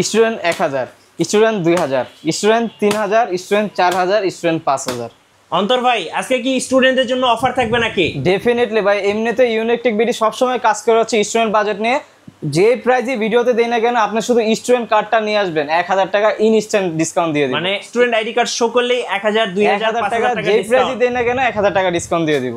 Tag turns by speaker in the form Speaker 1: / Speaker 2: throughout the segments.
Speaker 1: Student 1000, student 2000, student 3000, student 4000, student 5000।
Speaker 2: অন্তর ভাই আজকে কি স্টুডেন্টদের জন্য অফার থাকবে নাকি?
Speaker 1: ডেফিনেটলি ভাই, এমনিতে ইউনিক টেক বিডি সবসময় কাজ করে হচ্ছে স্টুডেন্ট বাজেট নিয়ে। যে প্রাইজে ভিডিওতে দেই না কেন, আপনি শুধু স্টুডেন্ট কার্ডটা নিয়ে আসবেন, 1000 টাকা ইনস্ট্যান্ট ডিসকাউন্ট দিয়ে দিব।
Speaker 2: মানে স্টুডেন্ট আইডি কার্ড শো করলেই 1000, 2000,
Speaker 1: 1000 টাকা
Speaker 2: 5000
Speaker 1: যে
Speaker 2: টাকা
Speaker 1: প্রাইজে দেই না কেন 1000 টাকা ডিসকাউন্ট দিয়ে দিব।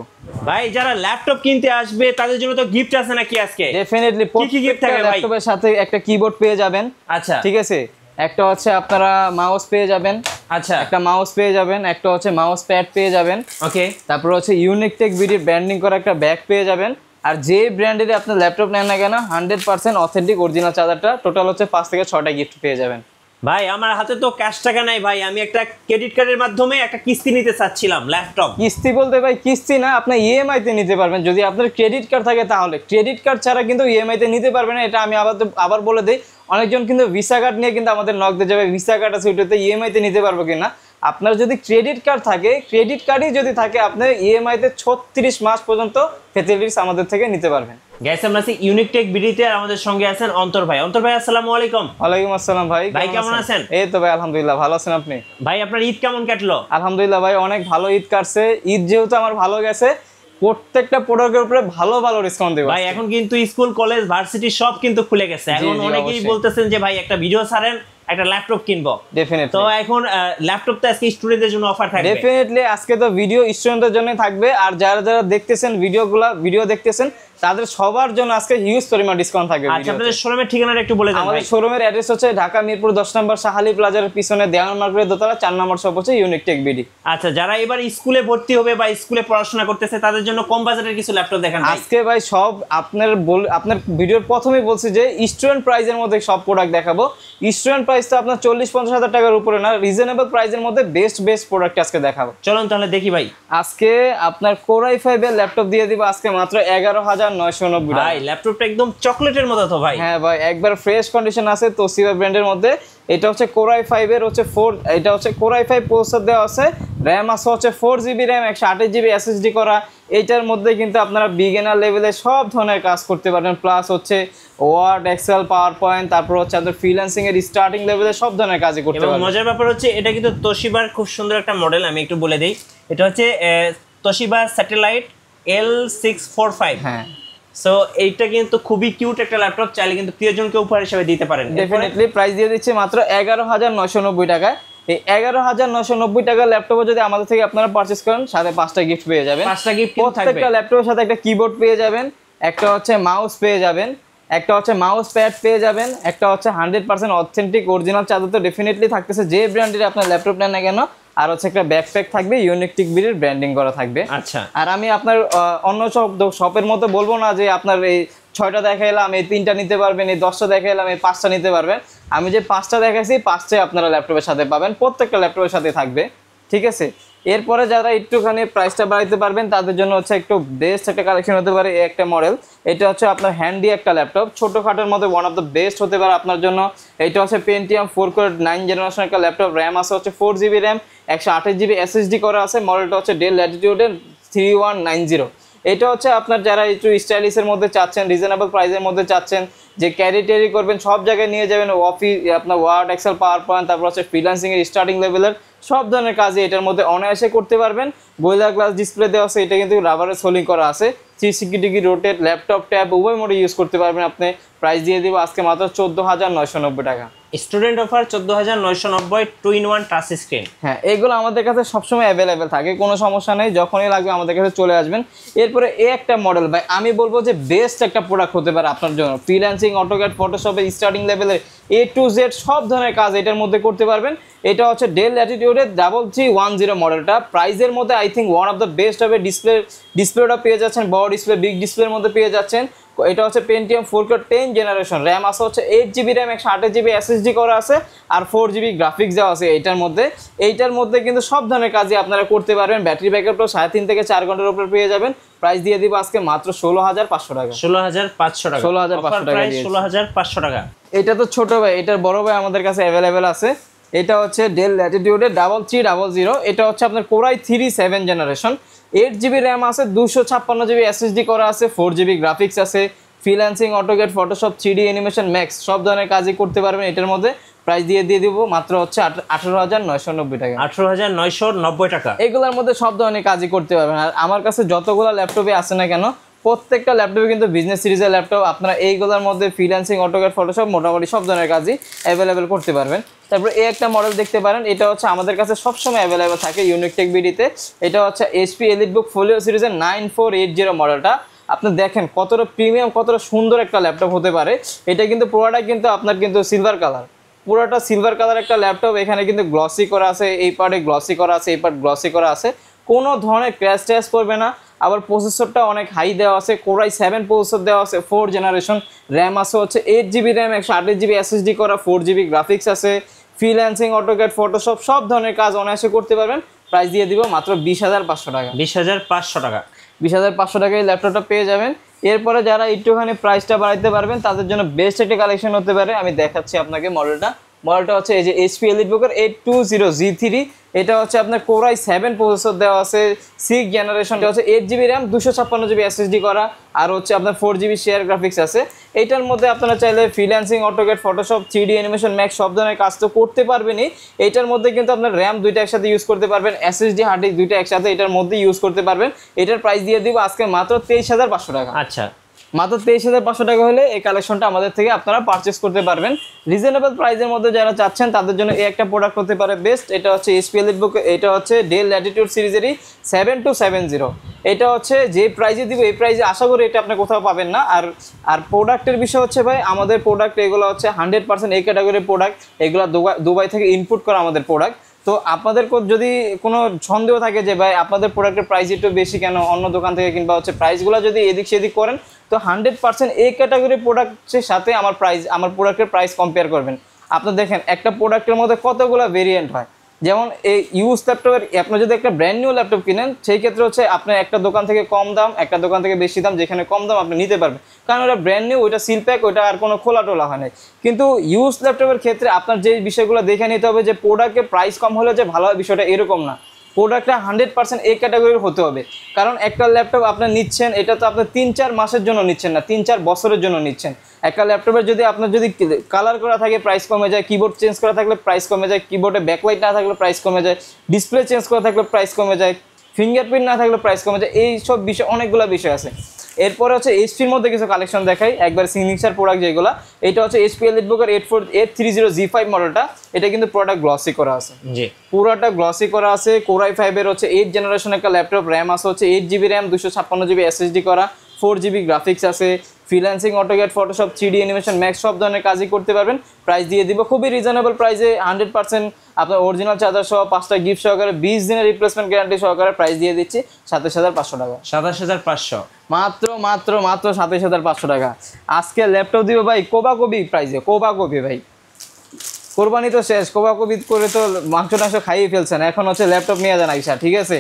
Speaker 2: ভাই যারা ল্যাপটপ কিনতে আসবে তাদের জন্য তো গিফট আছে নাকি আজকে?
Speaker 1: ডেফিনেটলি
Speaker 2: কি গিফট থাকবে ভাই?
Speaker 1: ল্যাপটপের সাথে একটা কিবোর্ড পেয়ে যাবেন।
Speaker 2: আচ্ছা
Speaker 1: ঠিক আছে, একটা হচ্ছে আপনারা মাউস পেয়ে যাবেন।
Speaker 2: আচ্ছা
Speaker 1: একটা মাউস পেয়ে যাবেন, একটা হচ্ছে মাউস প্যাড পেয়ে যাবেন।
Speaker 2: ওকে।
Speaker 1: তারপর হচ্ছে ইউনিক টেক বিডির ব্র্যান্ডিং করা একটা ব্যাগ পেয়ে যাবেন। আর যে ব্র্যান্ডের আপনি ল্যাপটপ নেন না কেন 100% অথেন্টিক অরিজিনাল চার্জারটা টোটাল হচ্ছে 5 থেকে 6টা গিফট পেয়ে যাবেন।
Speaker 2: ভাই আমার হাতে তো ক্যাশ টাকা নাই ভাই, আমি একটা ক্রেডিট কার্ডের মাধ্যমে একটা কিস্তি নিতে চাচ্ছিলাম ল্যাপটপ।
Speaker 1: কিস্তি বলতে ভাই কিস্তি না, আপনি ইএমআই তে নিতে পারবেন যদি আপনার ক্রেডিট কার্ড থাকে। তাহলে ক্রেডিট কার্ড ছাড়া কিন্তু ইএমআই তে নিতে পারবেন না। এটা আমি আবার বলে দিই, অনেকজন কিন্তু ভিসা কার্ড নিয়ে কিন্তু আমাদের নক দিয়ে যাবে, ভিসা কার্ড আছে ওইটাতে ইএমআই তে নিতে পারবো কিনা। আপনার যদি ক্রেডিট কার্ড থাকে, ক্রেডিট কার্ডই যদি থাকে, আপনি ইএমআই তে 36 মাস পর্যন্ত ফ্যাসিলিটিস আমাদের থেকে নিতে পারবেন।
Speaker 2: গাইস আমরা আছি ইউনিক টেক বিডিতে, আমাদের সঙ্গে আছেন অন্তর ভাই। অন্তর ভাই আসসালামু আলাইকুম।
Speaker 1: ওয়ালাইকুম আসসালাম ভাই।
Speaker 2: ভাই কেমন আছেন?
Speaker 1: এই তো ভাই আলহামদুলিল্লাহ, ভালো আছেন আপনি?
Speaker 2: ভাই আপনার ঈদ কেমন কাটলো?
Speaker 1: আলহামদুলিল্লাহ ভাই, অনেক ভালো ঈদ কাটছে। ঈদ যেহেতু আমার ভালো গেছে, প্রত্যেকটা প্রোডাক্টের উপরে ভালো ভালো ডিসকাউন্ট দেব
Speaker 2: ভাই। এখন কিন্তু স্কুল কলেজ ভার্সিটি সব কিন্তু খুলে গেছে। এখন অনেকেই বলতেছেন যে ভাই একটা ভিডিও ছাড়েন, একটা ল্যাপটপ কিনবো।
Speaker 1: ডেফিনেটলি।
Speaker 2: তো এখন ল্যাপটপ তো আজকে স্টুডেন্টদের জন্য অফার থাকবে।
Speaker 1: ডেফিনেটলি আজকে তো ভিডিও স্টুডেন্টদের জন্য থাকবে। আর যারা যারা দেখতেছেন ভিডিও দেখতেছেন তাদের সবার জন্য আজকে হিউজ পরিমাণ ডিসকাউন্ট থাকবে।
Speaker 2: আচ্ছা আপনাদের শোরুমের ঠিকানাটা একটু বলে দেন ভাই।
Speaker 1: আমাদের শোরুমের অ্যাড্রেস হচ্ছে ঢাকা মিরপুর 10 নম্বর শাহালি প্লাজার পিছনে দেওয়ান মার্কেটের দোতলা 4 নম্বর শপ হচ্ছে ইউনিক টেক বিডি।
Speaker 2: আচ্ছা যারা এবার স্কুলে ভর্তি হবে বা স্কুলে পড়াশোনা করতেছে তাদের জন্য কম বাজেটের কিছু ল্যাপটপ দেখান ভাই।
Speaker 1: আজকে ভাই সব আপনার ভিডিওর প্রথমেই বলছি যে স্টুডেন্ট প্রাইজের মধ্যে সব প্রোডাক্ট দেখাবো। স্টুডেন্ট প্রাইস তো আপনার 40-50 হাজার টাকার উপরে না, রিজনেবল প্রাইজের মধ্যে বেস্ট প্রোডাক্ট আজকে দেখাবো।
Speaker 2: চলুন তাহলে দেখি ভাই।
Speaker 1: আজকে আপনার Core i5 এর ল্যাপটপ দিয়ে দিব আজকে মাত্র 11,990 টাকা।
Speaker 2: ভাই ল্যাপটপটা একদম চকলেটের মতো তো ভাই।
Speaker 1: হ্যাঁ ভাই, একবার ফ্রেশ কন্ডিশন আছে তোশিবা ব্র্যান্ডের মধ্যে। এটা হচ্ছে Core i5 এর হচ্ছে এটা হচ্ছে Core i5 প্রসেসর দেওয়া আছে, RAM আছে হচ্ছে 4GB RAM, 128GB SSD করা। এইটার মধ্যে কিন্তু আপনারা বিগিনার লেভেলে সব ধরনের কাজ করতে পারবেন, প্লাস হচ্ছে ওয়ার্ড, এক্সেল, পাওয়ার পয়েন্ট, তারপর হচ্ছে আপনাদের ফ্রিল্যান্সিং এর স্টার্টিং লেভেলে সব ধরনের কাজই করতে পারবেন।
Speaker 2: এবং মজার ব্যাপার হচ্ছে এটা কিন্তু তোশিবার খুব সুন্দর একটা মডেল, আমি একটু বলে দেই। এটা হচ্ছে তোশিবা স্যাটেলাইট L645।
Speaker 1: হ্যাঁ,
Speaker 2: সো এইটা কিন্তু খুবই কিউট একটা ল্যাপটপ, চাইলে কিন্তু প্রিয়জনকে উপহার হিসেবে দিতে পারেন।
Speaker 1: ডেফিনেটলি প্রাইস দিয়ে দিচ্ছি মাত্র 11,990 টাকায়। এই 11,990 টাকার ল্যাপটপে যদি আমাদের থেকে আপনারা পারচেজ করেন, সাথে 5টা গিফট পেয়ে যাবেন।
Speaker 2: 5টা গিফট থাকবে।
Speaker 1: প্রত্যেকটা ল্যাপটপের সাথে একটা কিবোর্ড পেয়ে যাবেন, একটা হচ্ছে মাউস পেয়ে যাবেন, একটা হচ্ছে মাউস প্যাড পেয়ে যাবেন, একটা হচ্ছে 100% অথেন্টিক অরিজিনাল চার্জার তো ডেফিনেটলি থাকতেছে যে ব্র্যান্ডের আপনার ল্যাপটপ নেন না কেন। আর হচ্ছে একটা ব্যাকপ্যাক থাকবে, ইউনিক টেক বিডির ব্র্যান্ডিং করা থাকবে।
Speaker 2: আচ্ছা।
Speaker 1: আর আমি আপনার অন্য সব শপের মতো বলবো না যে আপনার এই 6টা দেখাইলাম এই 3টা নিতে পারবেন, এই 10টা দেখাইলাম এই 5টা নিতে পারবেন। আমি যে 5টা দেখাইছি 5টাই আপনারা ল্যাপটপের সাথে পাবেন, প্রত্যেকটা ল্যাপটপের সাথে থাকবে। ঠিক আছে, এরপরে যারা একটুখানি প্রাইসটা বাড়াইতে পারবেন তাদের জন্য হচ্ছে একটু বেস্ট একটা কালেকশন হতে পারে এই একটা মডেল। এটা হচ্ছে আপনার হ্যান্ডি একটা ল্যাপটপ, ছোটোখাটোর মধ্যে ওয়ান অফ দ্য বেস্ট হতে পারে আপনার জন্য। এটা হচ্ছে পেন্টিয়াম 4 কোর 9 জেনারেশন একটা ল্যাপটপ, র্যাম আছে হচ্ছে 4GB RAM, 128GB SSD করা আছে। মডেলটা হচ্ছে ডেল ল্যাটিটিউডের 3190। এটা হচ্ছে আপনার যারা একটু স্টাইলিশের মধ্যে চাচ্ছেন, রিজনেবল প্রাইসের মধ্যে চাচ্ছেন, যে ক্যারি করবেন, সব জায়গায় নিয়ে যাবেন, অফিস আপনার ওয়ার্ড, এক্সেল, পাওয়ার পয়েন্ট, তারপর হচ্ছে ফ্রিল্যান্সিং এর স্টার্টিং লেভেলের সব ধরনের কাজই এটার মধ্যে অনায়াসে করতে পারবেন। গোরিলা গ্লাস ডিসপ্লে দেওয়া আছে, এটা কিন্তু রাবারের সোলিং করা আছে। 360 ডিগ্রি রোটেট, ল্যাপটপ, ট্যাব উভয় মোডে ইউজ করতে পারবেন আপনি। প্রাইস দিয়ে দিব আজকে মাত্র 14,990 টাকা।
Speaker 2: Student offer 14,990, 2-in-1 touch screen.
Speaker 1: হ্যাঁ, এগুলো আমাদের কাছে সবসময় অ্যাভেলেবেল থাকে, কোনো সমস্যা নেই, যখনই লাগবে আমাদের কাছে চলে আসবেন। এরপরে একটা মডেল ভাই আমি বলবো যে বেস্ট একটা প্রোডাক্ট হতে পারে আপনার জন্য। ফ্রিল্যান্সিং, অটোক্যাড, ফটোশপের স্টার্টিং লেভেলের A to Z সব ধরনের কাজ এটার মধ্যে করতে পারবেন। এটা হচ্ছে ডেল ল্যাটিটিউডের 3310 মডেলটা। প্রাইসের মধ্যে I think one of the best হবে। ডিসপ্লেটা পেয়ে যাচ্ছেন বড় ডিসপ্লে, বিগ ডিসপ্লের মধ্যে পেয়ে যাচ্ছেন। এটা হচ্ছে পেন্টিয়াম 4 কোর 10 জেনারেশন, র্যাম আছে হচ্ছে 8GB RAM, 128GB SSD করা আছে, আর 4GB গ্রাফিক্স দেওয়া আছে এইটার মধ্যে কিন্তু সব ধরনের কাজই আপনারা করতে পারবেন। ব্যাটারি ব্যাকআপটাও 3.5 থেকে 4 ঘন্টার উপর পেয়ে যাবেন। প্রাইস দিয়ে দিব আজকে মাত্র 16,500 টাকা।
Speaker 2: 16,500 টাকা।
Speaker 1: 16,500 টাকা,
Speaker 2: 16,500 টাকা।
Speaker 1: এটা তো ছোট ভাই, এটার বড় ভাই আমাদের কাছে অ্যাভেলেবেল আছে। এটা হচ্ছে ডেল ল্যাটিটিউডের 3300। এটা হচ্ছে আপনার Core i3 7 generation, 8GB RAM আছে, 256GB SSD করা আছে, 4GB গ্রাফিক্স আছে, freelancing, AutoCAD, Photoshop, 3D animation, max সব ধরনের কাজই করতে পারবেন এটার মধ্যে। প্রাইস দিয়ে দিব মাত্র হচ্ছে 18,990 টাকা।
Speaker 2: 18,990 টাকা।
Speaker 1: এগুলোর মধ্যে সব ধরনের কাজই করতে পারবেন। আর আমার কাছে যতগুলো ল্যাপটপে আছে না কেন, প্রত্যেকটা ল্যাপটপে কিন্তু বিজনেস সিরিজের ল্যাপটপ, আপনারা এইগুলোর মধ্যে ফ্রিল্যান্সিং, অটোক্যাড, ফটোশপ মোটামুটি সব ধরনের কাজই অ্যাভেলেবেল করতে পারবেন। তারপরে এই একটা মডেল দেখতে পারেন, এটা হচ্ছে আমাদের কাছে সবসময় অ্যাভেলেবেল থাকে ইউনিক টেক বিডিতে। এটা হচ্ছে HP এলিটবুক ফোলিও সিরিজের 9480 মডেলটা। আপনি দেখেন কতটা প্রিমিয়াম, কতটা সুন্দর একটা ল্যাপটপ হতে পারে। এটা কিন্তু পুরোটা কিন্তু আপনার কিন্তু সিলভার কালার, পুরোটা সিলভার কালার একটা ল্যাপটপ। এখানে কিন্তু গ্লসি করা আছে, এই পার্টে গ্লসি করা আছে, এই পার্ট গ্লসি করা আছে, কোনো ধরনের ক্র্যাশ ট্র্যাশ করবে না। আবার প্রসেসরটা অনেক হাই দেওয়া আছে, কোরাই 7 প্রসেসর দেওয়া আছে, 4 জেনারেশন। র্যাম আছে হচ্ছে 8GB র্যাম, 128GB SSD করা, 4GB গ্রাফিক্স আছে। ফ্রিল্যান্সিং, অটোক্যাড, ফটোশপ সব ধরনের কাজ অনায়াসে করতে পারবেন। প্রাইস দিয়ে দিব মাত্র 20,500 টাকা।
Speaker 2: 20,500 টাকা।
Speaker 1: 20,500 টাকায় ল্যাপটপটা পেয়ে যাবেন। এরপরে যারা একটুখানি প্রাইসটা বাড়াইতে পারবেন তাদের জন্য বেস্ট একটা কালেকশন হতে পারে। আমি দেখাচ্ছি আপনাকে মডেলটা হচ্ছে এই যে HP এলিটবুকের 820G3। এটা হচ্ছে আপনার কোরাই 7 প্রসেসর দেওয়া আছে, 6 জেনারেশন, হচ্ছে 8GB র্যাম, 256GB SSD করা, আর হচ্ছে আপনার 4GB শেয়ার গ্রাফিক্স আছে। এইটার মধ্যে আপনারা চাইলে freelancing, AutoCAD, Photoshop, 3D animation, max সব ধরনের কাজ তো করতে পারবেনই। এইটার মধ্যে কিন্তু আপনার র্যাম দুইটা একসাথে ইউজ করতে পারবেন, SSD হার্ড ডিস্ক দুইটা একসাথে এটার মধ্যে ইউজ করতে পারবেন। এটার প্রাইস দিয়ে দিব আজকে মাত্র 23,500 টাকা।
Speaker 2: আচ্ছা,
Speaker 1: মাত্র 23,500 টাকা হলে এই কালেকশনটা আমাদের থেকে আপনারা পারচেস করতে পারবেন। রিজনেবল প্রাইসের মধ্যে যারা চাচ্ছেন তাদের জন্য এই একটা প্রোডাক্ট হতে পারে বেস্ট। এটা হচ্ছে HP এলিটবুক, এটা হচ্ছে ডেল ল্যাটিটিউড সিরিজেরই 7270। এটা হচ্ছে যে প্রাইসে দিব এই প্রাইসে আশা করি এটা আপনি কোথাও পাবেন না। আর প্রোডাক্টের বিষয় হচ্ছে ভাই, আমাদের প্রোডাক্ট এগুলো হচ্ছে 100% এই ক্যাটাগরির প্রোডাক্ট। এগুলো দুবাই থেকে ইনপুট করা আমাদের প্রোডাক্ট। তো আপনাদের যদি কোনো সন্দেহ থাকে যে ভাই আপনাদের প্রোডাক্টের প্রাইস একটু বেশি কেন অন্য দোকান থেকে, কিংবা হচ্ছে প্রাইসগুলো যদি এদিক সেদিক করেন, তো 100% এই ক্যাটাগরির প্রোডাক্টের সাথে আমার প্রোডাক্টের প্রাইস কম্পেয়ার করবেন। আপনি দেখেন একটা প্রোডাক্টের মধ্যে কতগুলো ভেরিয়েন্ট হয়। যেমন এই ইউজ ল্যাপটপের, আপনি যদি একটা ব্র্যান্ড নিউ ল্যাপটপ কিনেন সেই ক্ষেত্রে হচ্ছে আপনার একটা দোকান থেকে কম দাম, একটা দোকান থেকে বেশি দাম, যেখানে কম দাম আপনি নিতে পারবেন, কারণ ওটা ব্র্যান্ড নিউ, ওইটা সিল প্যাক, ওইটা আর কোনো খোলা টোলা হয় নাই। কিন্তু ইউজ ল্যাপটপের ক্ষেত্রে আপনার যে বিষয়গুলো দেখে নিতে হবে যে প্রোডাক্টের প্রাইস কম হলে যে ভালো হয়, বিষয়টা এরকম না। প্রোডাক্টটা 100% এই ক্যাটাগরির হতে হবে। কারণ একটা ল্যাপটপ আপনার নিচ্ছেন, এটা তো আপনার 3-4 মাসের জন্য নিচ্ছেন না, 3-4 বছরের জন্য নিচ্ছেন। একটা ল্যাপটপের যদি আপনার যদি কালার করা থাকে প্রাইস কমে যায়, কিবোর্ড চেঞ্জ করা থাকলে প্রাইস কমে যায়, কিবোর্ডে ব্যাকলাইট না থাকলে প্রাইস কমে যায়, ডিসপ্লে চেঞ্জ করা থাকলে প্রাইস কমে যায়, ফিঙ্গারপ্রিন্ট না থাকলে প্রাইস কমে যায়। এই সব বিষয়, অনেকগুলো বিষয় আছে। এরপরে হচ্ছে HPর মধ্যে কিছু কালেকশন দেখাই, একবার সিগনেচার প্রোডাক্ট যেগুলো। এটা হচ্ছে HP এলিটবুকের 830G5 মডেলটা। এটা কিন্তু প্রোডাক্ট গ্লসি করা আছে,
Speaker 2: জি
Speaker 1: পুরোটা গ্লসি করা আছে। কোরাই 5 হচ্ছে 8 জেনারেশন একটা ল্যাপটপ, র্যাম আছে হচ্ছে 8GB র্যাম, 256GB SSD করা, 4GB গ্রাফিক্স আছে। Freelancing, AutoCAD, Photoshop, 3D animation, max সব ধরনের কাজই করতে পারবেন। প্রাইস দিয়ে দিব খুবই রিজনেবল প্রাইসে, 100% আপনার অরিজিনাল চার্জার সহ 5টা গিফট সহকারে 20 দিনের রিপ্লেসমেন্ট গ্যারান্টি সহকারে প্রাইস দিয়ে দিচ্ছি 27,500 টাকা।
Speaker 2: 27,500
Speaker 1: মাত্র 27,500 টাকা। আজকে ল্যাপটপ দিব ভাই কোবাকবি প্রাইসে, কোবাকবি ভাই। কোরবানি তো শেষ, কোবাকবি করে তো মাংস টাংস খাইয়ে ফেলছেন, এখন হচ্ছে ল্যাপটপ নিয়ে যান আইসা, ঠিক আছে?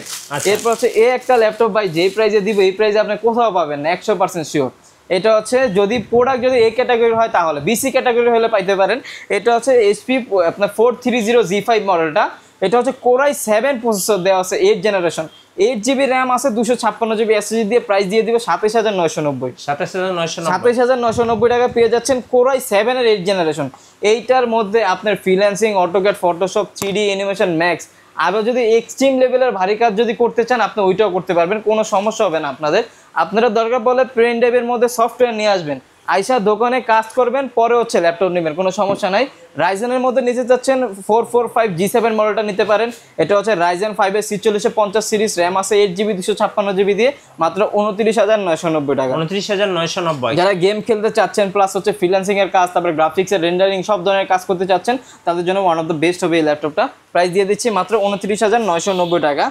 Speaker 1: এরপর হচ্ছে এই একটা ল্যাপটপ ভাই যেই প্রাইসে দিব এই প্রাইসে আপনি কোথাও পাবেন না, 100% শিওর। এটা হচ্ছে যদি প্রোডাক্ট যদি এই ক্যাটাগরি হয় তাহলে, BC ক্যাটাগরি হলে পাইতে পারেন। এটা হচ্ছে HP আপনার 430G5 মডেলটা। এটা হচ্ছে কোরাই 7 প্রসেসর দেওয়া আছে, 8 জেনারেশন, 8GB র্যাম আছে, 256GB SSD দিয়ে প্রাইস দিয়ে দিবে 27,990। 27,990 টাকা পেয়ে যাচ্ছেন কোরাই 7 এর 8 জেনারেশন। এইটার মধ্যে আপনার freelancing, AutoCAD, Photoshop, 3D animation, max, আবার যদি এক্সট্রিম লেভেলের ভারী কাজ যদি করতে চান আপনি ওইটাও করতে পারবেন, কোনো সমস্যা হবে না আপনারা দরকার পড়লে পেন ড্রাইভের মধ্যে সফটওয়্যার নিয়ে আসবেন, আইসা দোকানে কাজ করবেন, পরে হচ্ছে ল্যাপটপ নেবেন, কোনো সমস্যা নাই। রাইজেনের মধ্যে নিতে চাচ্ছেন 445G7 মডেলটা নিতে পারেন। এটা হচ্ছে রাইজেন 5 4650 সিরিজ, র্যাম আছে 8GB 256GB দিয়ে মাত্র 29,990 টাকা।
Speaker 2: 29,990।
Speaker 1: যারা গেম খেলতে চাচ্ছেন প্লাস হচ্ছে ফ্রিল্যান্সিং এর কাজ, তারপরে গ্রাফিক্সের রেন্ডারিং সব ধরনের কাজ করতে চাচ্ছেন, তাদের জন্য ওয়ান অফ দ্য বেস্ট হবে এই ল্যাপটপটা। প্রাইস দিয়ে দিচ্ছি মাত্র 29,990 টাকা।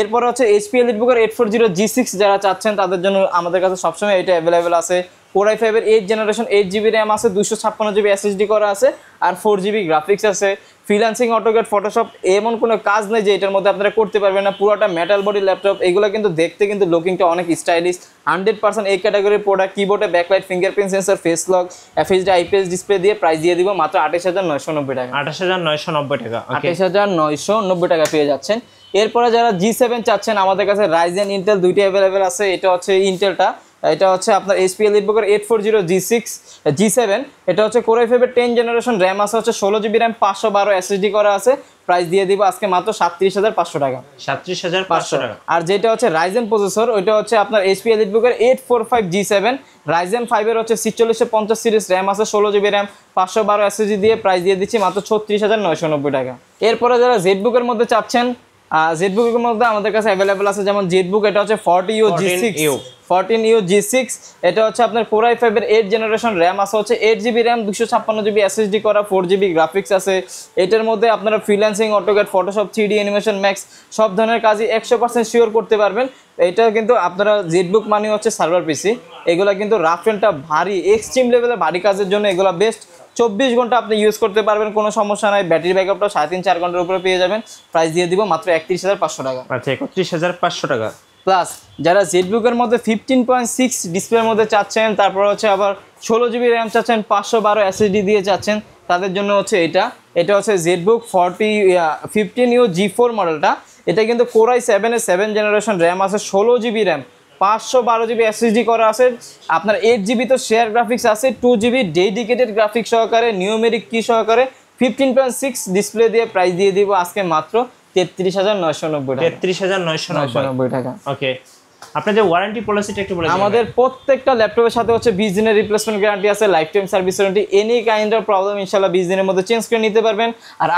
Speaker 1: এরপর হচ্ছে HP এলিটবুকের 840G6 যারা চাচ্ছেন তাদের জন্য আমাদের কাছে সবসময় এটা অ্যাভেলেবেল আছে। কোরাই 5 এর 8 জেনারেশন, 8GB র্যাম আছে, 256GB SSD করা আছে, আর 4GB গ্রাফিক্স আছে। ফ্রিল্যান্সিং, অটোক্যাড, ফটোশপ এমন কোনো কাজ নেই যে এটার মধ্যে আপনারা করতে পারবেন না, পুরোটা মেটাল বডি ল্যাপটপ। এগুলো কিন্তু দেখতে কিন্তু লুকিংটা অনেক স্টাইলিশ, 100% এই ক্যাটাগরির প্রোডাক্ট। কিবোর্ডে backlight, fingerprint sensor, face lock, FHD IPS display দিয়ে প্রাইস দিয়ে দিব মাত্র 28,990 টাকা।
Speaker 2: 28,990 টাকা,
Speaker 1: 28,990 টাকা পেয়ে যাচ্ছেন। এরপরে যারা G7 চাচ্ছেন আমাদের কাছে রাইজেন, ইন্টেল দুইটি অ্যাভেলেবেল আছে। এটা হচ্ছে ইন্টেলটা, এটা হচ্ছে আপনার এইচপি এলিটবুকের 840 G7, এটা হচ্ছে কোর i5 এর 10 জেনারেশন, র্যাম আছে হচ্ছে 16 GB র্যাম, 512 SSD করা আছে। প্রাইস দিয়ে দিব আজকে মাত্র 37,500 টাকা।
Speaker 2: 37,500 টাকা।
Speaker 1: আর যেটা হচ্ছে রাইজেন প্রসেসর, ওইটা হচ্ছে আপনার এইচপি এলিটবুকের 845 G7, রাইজেন 5 এর হচ্ছে 4650 সিরিজ, র্যাম আছে 16 GB র্যাম, 512 SSD দিয়ে প্রাইস দিয়ে দিচ্ছি মাত্র 36,990 টাকা। এরপরে যারা জেডবুকের মধ্যে চাচ্ছেন, জেডবুকের মধ্যে আমাদের কাছে অ্যাভেলেবল আছে, যেমন জেডবুক, এটা হচ্ছে 14U G6, এটা হচ্ছে আপনার কোর i5 এর 8 জেনারেশন, র্যাম আছে হচ্ছে 8GB র্যাম, 256GB SSD করা, 4GB গ্রাফিক্স আছে। এটার মধ্যে আপনারা freelancing, AutoCAD, Photoshop, 3D animation, max সব ধরনের কাজই 100% শিওর করতে পারবেন। এটা কিন্তু আপনারা জেডবুক মানে হচ্ছে সার্ভার পিসি, এগুলা কিন্তু রাফ এন্ডটা ভারী এক্সট্রিম লেভেলের ভারী কাজের জন্য এগুলা বেস্ট। 24 ঘন্টা আপনি ইউজ করতে পারবেন, কোনো সমস্যা নাই। ব্যাটারি ব্যাকআপটা 3.5-4 ঘন্টার উপরে পেয়ে যাবেন। প্রাইস দিয়ে দিব মাত্র 31,500 টাকা।
Speaker 2: আচ্ছা, 31,500 টাকা।
Speaker 1: প্লাস যারা জেডবুকের মধ্যে 15.6 ডিসপ্লের মধ্যে চাচ্ছেন, তারপর হচ্ছে আবার 16GB র্যাম চাচ্ছেন, 512 SSD দিয়ে চাচ্ছেন, তাদের জন্য হচ্ছে এটা হচ্ছে জেডবুক 15U G4 মডেলটা। এটা কিন্তু কোর i7 এর 7 জেনারেশন, র্যাম আছে 16GB র্যাম, 512GB SSD করা আছে। আপনার 8GB তো শেয়ার গ্রাফিক্স আছে, 2GB ডেডিকেটেড গ্রাফিক্স সহকারে, নিউমেরিক কি সহকারে, 15.6 ডিসপ্লে দিয়ে প্রাইস দিয়ে দিব আজকে মাত্র 33,990 টাকা।
Speaker 2: 33,990
Speaker 1: টাকা।
Speaker 2: ওকে, আপনাদের ওয়ারেন্টি পলিসিটা একটু বলে দিন।
Speaker 1: আমাদের প্রত্যেকটা ল্যাপটপের সাথে হচ্ছে 20 দিনের রিপ্লেসমেন্ট গ্যারান্টি আছে, life time service warranty. Any kind of problem ইনশাআল্লাহ 20 দিনের মধ্যে চেঞ্জ করে নিতে পারবেন। আর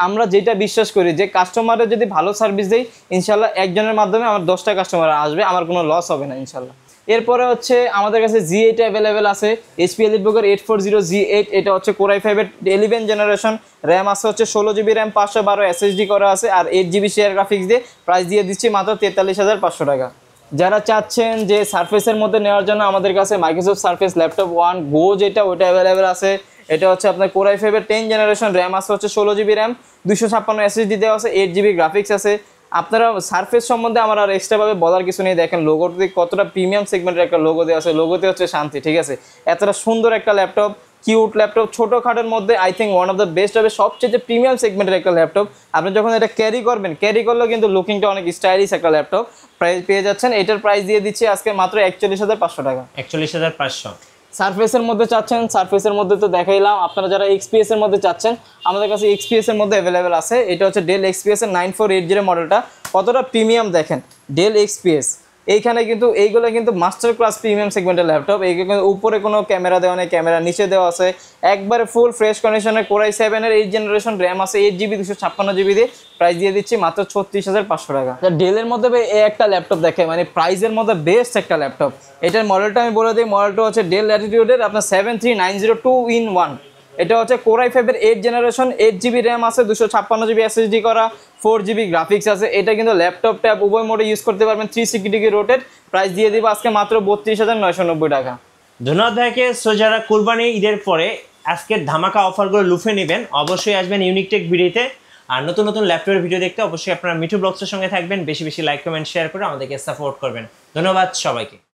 Speaker 1: আমরা যেটা বিশ্বাস করি যে কাস্টমারের যদি ভালো সার্ভিস দেই, ইনশাআল্লাহ একজনের মাধ্যমে আমার 10টা কাস্টমার আসবে, আমার কোনো লস হবে না ইনশাআল্লাহ। এরপরে হচ্ছে আমাদের কাছে G8 অ্যাভেলেবেল আছে, এইচপি এলিটবুকের 840 G8, এটা হচ্ছে কোর i5 এর 11 জেনারেশন, র্যাম আছে হচ্ছে 16GB র্যাম, 512 SSD করা আছে, আর 8GB শেয়ার গ্রাফিক্স দিয়ে প্রাইস দিয়ে দিচ্ছি মাত্র 43,500 টাকা। যারা চাচ্ছেন যে সারফেসের মধ্যে নেওয়ার জন্য, আমাদের কাছে মাইক্রোসফট সারফেস ল্যাপটপ 1 গো যেটা, ওটা অ্যাভেলেবেল আছে। এটা হচ্ছে আপনার কোর i5 এর 10 জেনারেশন, র্যাম আছে হচ্ছে 16GB র্যাম, 256 SSD দেওয়া আছে, 8GB গ্রাফিক্স আছে। আপনারা সারফেস সম্বন্ধে আমার আর এক্সট্রাভাবে বলার কিছু নেই। দেখেন লোগোতে কতটা প্রিমিয়াম সেগমেন্টের একটা লোগো দেওয়া আছে, লোগোতে হচ্ছে শান্তি, ঠিক আছে। এতটা সুন্দর একটা ল্যাপটপ, কিউট ল্যাপটপ, ছোটোখাটোর মধ্যে I think one of the best হবে, সবচেয়ে প্রিমিয়াম সেগমেন্টের একটা ল্যাপটপ। আপনি যখন এটা ক্যারি করলেও কিন্তু লুকিংটা অনেক স্টাইলিশ একটা ল্যাপটপ প্রাইস পেয়ে যাচ্ছেন। এটার প্রাইস দিয়ে দিচ্ছি আজকে মাত্র 41,500 টাকা।
Speaker 2: 41,500।
Speaker 1: সারফেসের মধ্যে চাচ্ছেন, সারফেসের মধ্যে তো দেখাইলাম। আপনারা যারা XPS এর মধ্যে চাচ্ছেন, আমাদের কাছে XPS এর মধ্যে অ্যাভেলেবেল আছে। এটা হচ্ছে ডেল XPS এর 9480 মডেলটা, কতটা প্রিমিয়াম দেখেন। ডেল XPS এইখানে কিন্তু এইগুলো কিন্তু মাস্টার ক্লাস প্রিমিয়াম সেগমেন্টের ল্যাপটপ। এইগুলো কিন্তু উপরে কোনো ক্যামেরা দেওয়া নেই, ক্যামেরা নিচে দেওয়া আছে, একবারে ফুল ফ্রেশ কন্ডিশনের কোর i7 এর 8 জেনারেশন, র্যাম আছে 8GB 256GB দিয়ে প্রাইস দিয়ে দিচ্ছি মাত্র 36,500 টাকা। ডেলের মধ্যে এই একটা ল্যাপটপ দেখে, মানে প্রাইসের মধ্যে বেস্ট একটা ল্যাপটপ। এটার মডেলটা আমি বলে দিই, মডেলটা হচ্ছে ডেল ল্যাটিটিউডের আপনার 73902-in-1। এটা হচ্ছে কোর i5 এর 8 জেনারেশন, 8GB র্যাম আছে, 256GB SSD করা, 4GB গ্রাফিক্স আছে। এটা কিন্তু ল্যাপটপ ট্যাব উভয় মোডে ইউজ করতে পারবেন, 360 ডিগ্রি রোটেট। প্রাইস দিয়ে দিব আজকে মাত্র 32,990 টাকা।
Speaker 2: ধন্যবাদ ভাইকে। সো যারা কুরবানি ঈদের পরে আজকের ধামাকা অফারগুলো লুফে নেবেন, অবশ্যই আসবেন ইউনিক টেক ভিডিওতে। আর নতুন নতুন ল্যাপটপের ভিডিও দেখতে অবশ্যই আপনারা মিঠু ব্লগসের সঙ্গে থাকবেন। বেশি বেশি লাইক কমেন্ট শেয়ার করে আমাদেরকে সাপোর্ট করবেন। ধন্যবাদ সবাইকে।